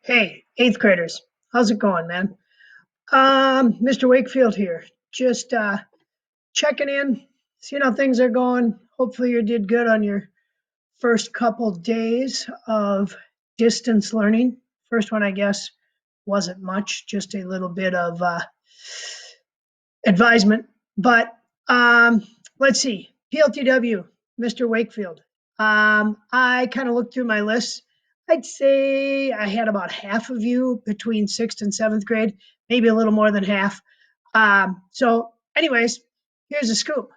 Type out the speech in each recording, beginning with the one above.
Hey, eighth graders, how's it going, man? Mr. Wakefield here. Just checking in, seeing how things are going. Hopefully, you did good on your first couple days of distance learning. First one, I guess, wasn't much, just a little bit of advisement. But um, let's see. PLTW, Mr. Wakefield. I kind of looked through my list. I'd say I had about half of you between sixth and seventh grade, maybe a little more than half. Anyways, here's the scoop.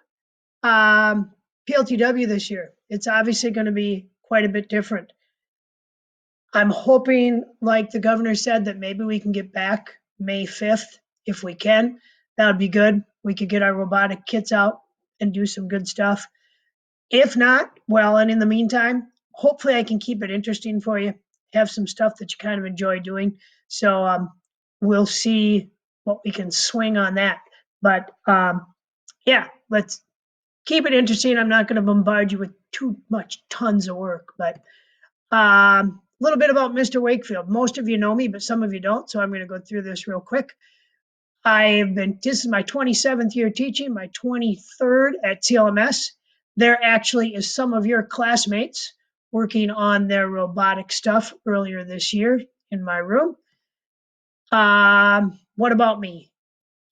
Um, PLTW this year, it's obviously going to be quite a bit different. I'm hoping, like the governor said, that maybe we can get back May 5th if we can. That would be good. We could get our robotic kits out and do some good stuff. If not, well, and in the meantime, hopefully I can keep it interesting for you, have some stuff that you kind of enjoy doing. So we'll see what we can swing on that. But yeah, let's keep it interesting. I'm not going to bombard you with too much tons of work, but a little bit about Mr. Wakefield. Most of you know me, but some of you don't. So I'm going to go through this real quick. This is my 27th year teaching, my 23rd at CLMS. There actually is some of your classmates working on their robotic stuff earlier this year in my room. What about me?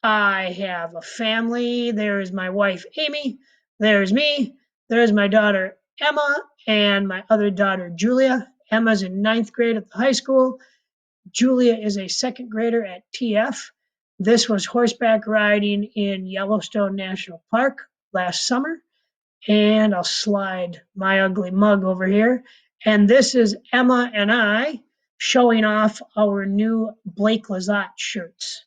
I have a family. There's my wife, Amy. There's me. There's my daughter, Emma, and my other daughter, Julia. Emma's in ninth grade at the high school. Julia is a second grader at TF. This was horseback riding in Yellowstone National Park last summer. And I'll slide my ugly mug over here. And this is Emma and I showing off our new Blake Lizotte shirts.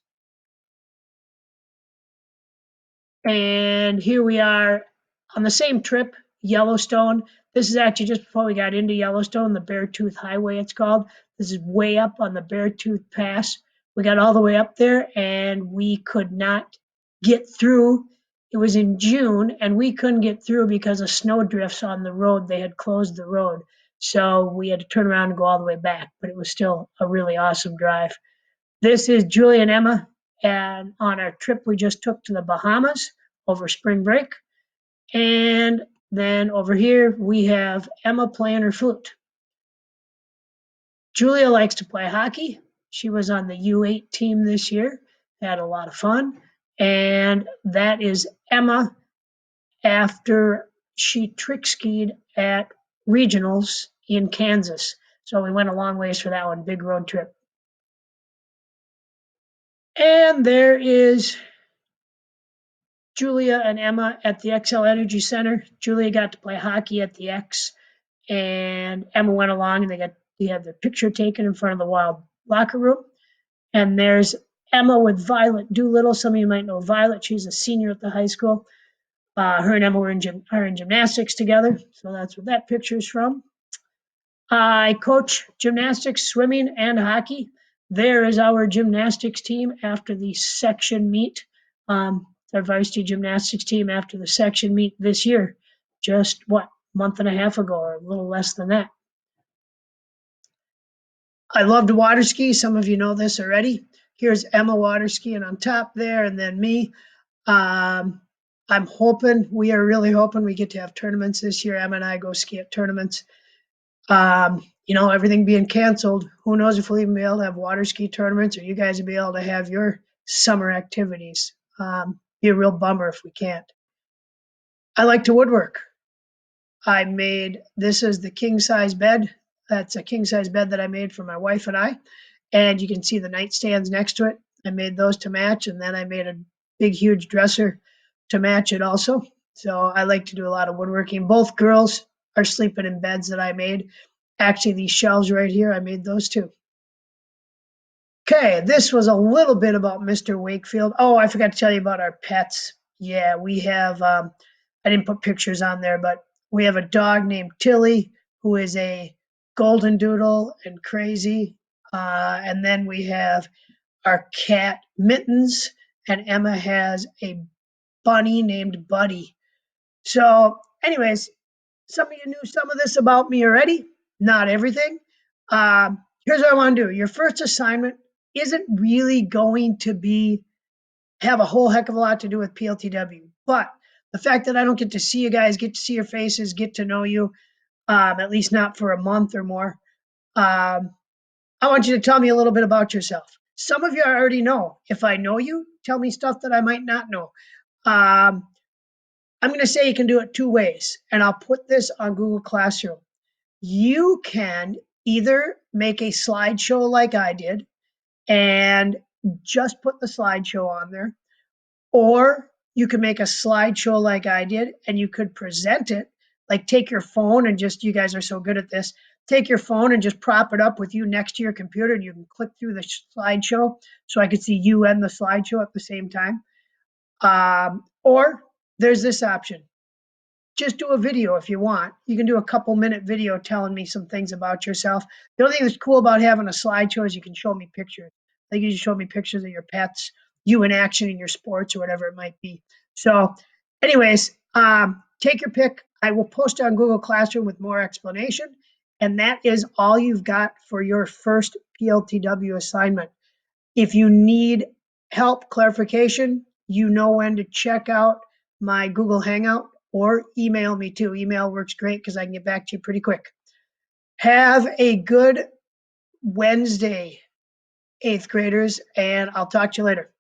And here we are on the same trip, Yellowstone. This is actually just before we got into Yellowstone, the Beartooth Highway, it's called. This is way up on the Beartooth Pass. We got all the way up there and we could not get through. It was in June and we couldn't get through because of snow drifts on the road. They had closed the road. So we had to turn around and go all the way back, but it was still a really awesome drive. This is Julie and Emma, and on our trip we just took to the Bahamas over spring break. And then over here we have Emma playing her flute. Julia likes to play hockey. She was on the U8 team this year, had a lot of fun. And that is Emma after she trick skied at regionals in Kansas. So we went a long ways for that one, big road trip. And there is Julia and Emma at the Xcel Energy Center. Julia got to play hockey at the X, and Emma went along and they had their picture taken in front of the Wild locker room. And there's Emma with Violet Doolittle. Some of you might know Violet. She's a senior at the high school. Her and Emma are in gymnastics together, so that's what that picture is from. I coach gymnastics, swimming, and hockey. There is our gymnastics team after the section meet. Our varsity gymnastics team after the section meet this year, just month and a half ago, or a little less than that. I love to water ski. Some of you know this already. Here's Emma water skiing on top there, and then me. We are really hoping we get to have tournaments this year. Emma and I go ski at tournaments. Everything being canceled, who knows if we'll even be able to have water ski tournaments or you guys will be able to have your summer activities. Be a real bummer if we can't. I like to woodwork. This is the king size bed. That's a king size bed that I made for my wife and I. And you can see the nightstands next to it. I made those to match. And then I made a big, huge dresser to match it also. So I like to do a lot of woodworking. Both girls are sleeping in beds that I made. Actually, these shelves right here, I made those too. Okay, this was a little bit about Mr. Wakefield. Oh, I forgot to tell you about our pets. Yeah, we have, I didn't put pictures on there, but we have a dog named Tilly, who is a golden doodle and crazy. And then we have our cat Mittens, and Emma has a bunny named Buddy. So, anyways, some of you knew some of this about me already, not everything. here's what I want to do. Your first assignment isn't really going to have a whole heck of a lot to do with PLTW, but the fact that I don't get to see you guys, get to see your faces, get to know you, at least not for a month or more. I want you to tell me a little bit about yourself. Some of you I already know. If I know you, tell me stuff that I might not know. Um, I'm going to say you can do it two ways, and I'll put this on Google Classroom. You can either make a slideshow like I did and just put the slideshow on there, or you can make a slideshow like I did and you could present it, like take your phone and just, you guys are so good at this, take your phone and just prop it up with you next to your computer and you can click through the slideshow so I could see you and the slideshow at the same time. Or there's this option. Just do a video if you want. You can do a couple-minute video telling me some things about yourself. The only thing that's cool about having a slideshow is you can show me pictures. Like you can show me pictures of your pets, you in action in your sports or whatever it might be. So anyways, take your pick. I will post on Google Classroom with more explanation. And that is all you've got for your first PLTW assignment. If you need help, clarification, you know when to check out my Google Hangout or email me too. Email works great because I can get back to you pretty quick. Have a good Wednesday, eighth graders, and I'll talk to you later.